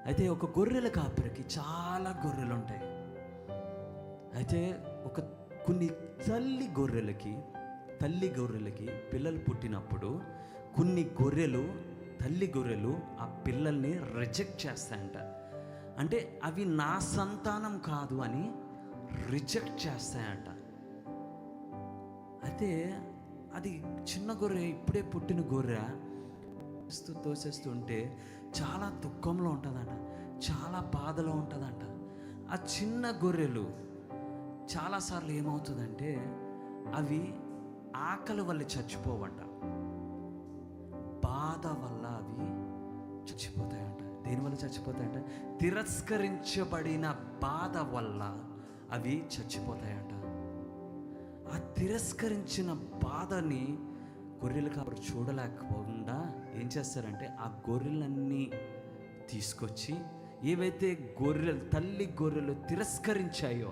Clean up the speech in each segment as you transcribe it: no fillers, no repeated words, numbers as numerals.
అయితే ఒక గొర్రెల కాపరికి చాలా గొర్రెలు ఉంటాయి. అయితే కొన్ని తల్లి గొర్రెలకి పిల్లలు పుట్టినప్పుడు కొన్ని తల్లి గొర్రెలు ఆ పిల్లల్ని రిజెక్ట్ చేస్తాయంట. అంటే అవి నా సంతానం కాదు అని రిజెక్ట్ చేస్తాయంట. అయితే అది చిన్న గొర్రె, ఇప్పుడే పుట్టిన గొర్రె తోసేస్తుంటే చాలా దుఃఖంలో ఉంటుందంట, చాలా బాధలో ఉంటుందంట. ఆ చిన్న గొర్రెలు చాలాసార్లు ఏమవుతుందంటే అవి ఆకలి వల్ల చచ్చిపోవంట, బాధ వల్ల అవి చచ్చిపోతాయంట. దేనివల్ల చచ్చిపోతాయంట? తిరస్కరించబడిన బాధ వల్ల అవి చచ్చిపోతాయంట. ఆ తిరస్కరించిన బాధని గొర్రెలు కాబట్టి చూడలేకపోకుండా ఏం చేస్తారంటే ఆ గొర్రెలన్నీ తీసుకొచ్చి, ఏవైతే తల్లి గొర్రెలు తిరస్కరించాయో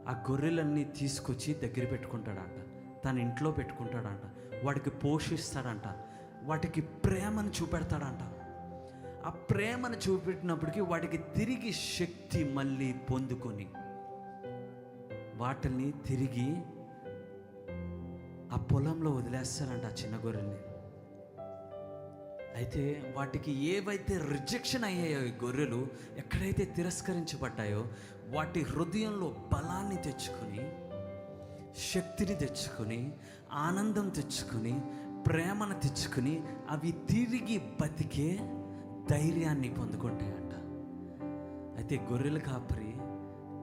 ఆ గొర్రెలన్నీ తీసుకొచ్చి దగ్గర పెట్టుకుంటాడంట, తన ఇంట్లో పెట్టుకుంటాడంట, వాటికి పోషిస్తాడంట, వాటికి ప్రేమను చూపెడతాడంట. ఆ ప్రేమను చూపెట్టినప్పటికీ వాటికి తిరిగి శక్తి మళ్ళీ పొందుకొని వాటిని తిరిగి ఆ పొలంలో వదిలేస్తారంట ఆ చిన్న గొర్రెల్ని. అయితే వాటికి ఏవైతే రిజెక్షన్ అయ్యాయో ఈ గొర్రెలు, ఎక్కడైతే తిరస్కరించబడ్డాయో, వాటి హృదయంలో బలాన్ని తెచ్చుకొని, శక్తిని తెచ్చుకొని, ఆనందం తెచ్చుకొని, ప్రేమను తెచ్చుకొని అవి తిరిగి బతికే ధైర్యాన్ని పొందుకుంటాయంట. అయితే గొర్రెల కాపరి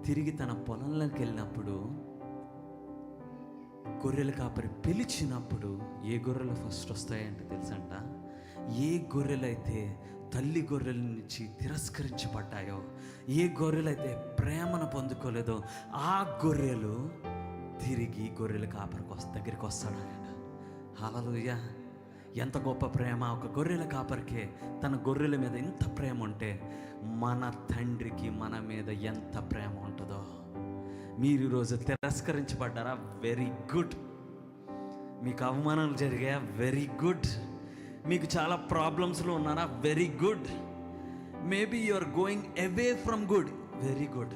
తిరిగి తన పొలంలోకి వెళ్ళినప్పుడు, గొర్రెల కాపరి పిలిచినప్పుడు ఏ గొర్రెలు ఫస్ట్ వస్తాయంటే తెలుసంట? ఏ గొర్రెలైతే తల్లి గొర్రెల నుంచి తిరస్కరించబడ్డాయో, ఏ గొర్రెలైతే ప్రేమను పొందుకోలేదో ఆ గొర్రెలు తిరిగి గొర్రెల కాపరికి దగ్గరికి వస్తాడు ఆయన. హల్లెలూయా! ఎంత గొప్ప ప్రేమ! ఒక గొర్రెల కాపరికే తన గొర్రెల మీద ఎంత ప్రేమ ఉంటే మన తండ్రికి మన మీద ఎంత ప్రేమ ఉంటుందో. మీరు ఈరోజు తిరస్కరించబడ్డారా? Very good. మీకు అవమానాలు జరిగాయా? Very good. మీకు చాలా ప్రాబ్లమ్స్లో ఉన్నారా? Very good. Maybe you are going away from good. Very good.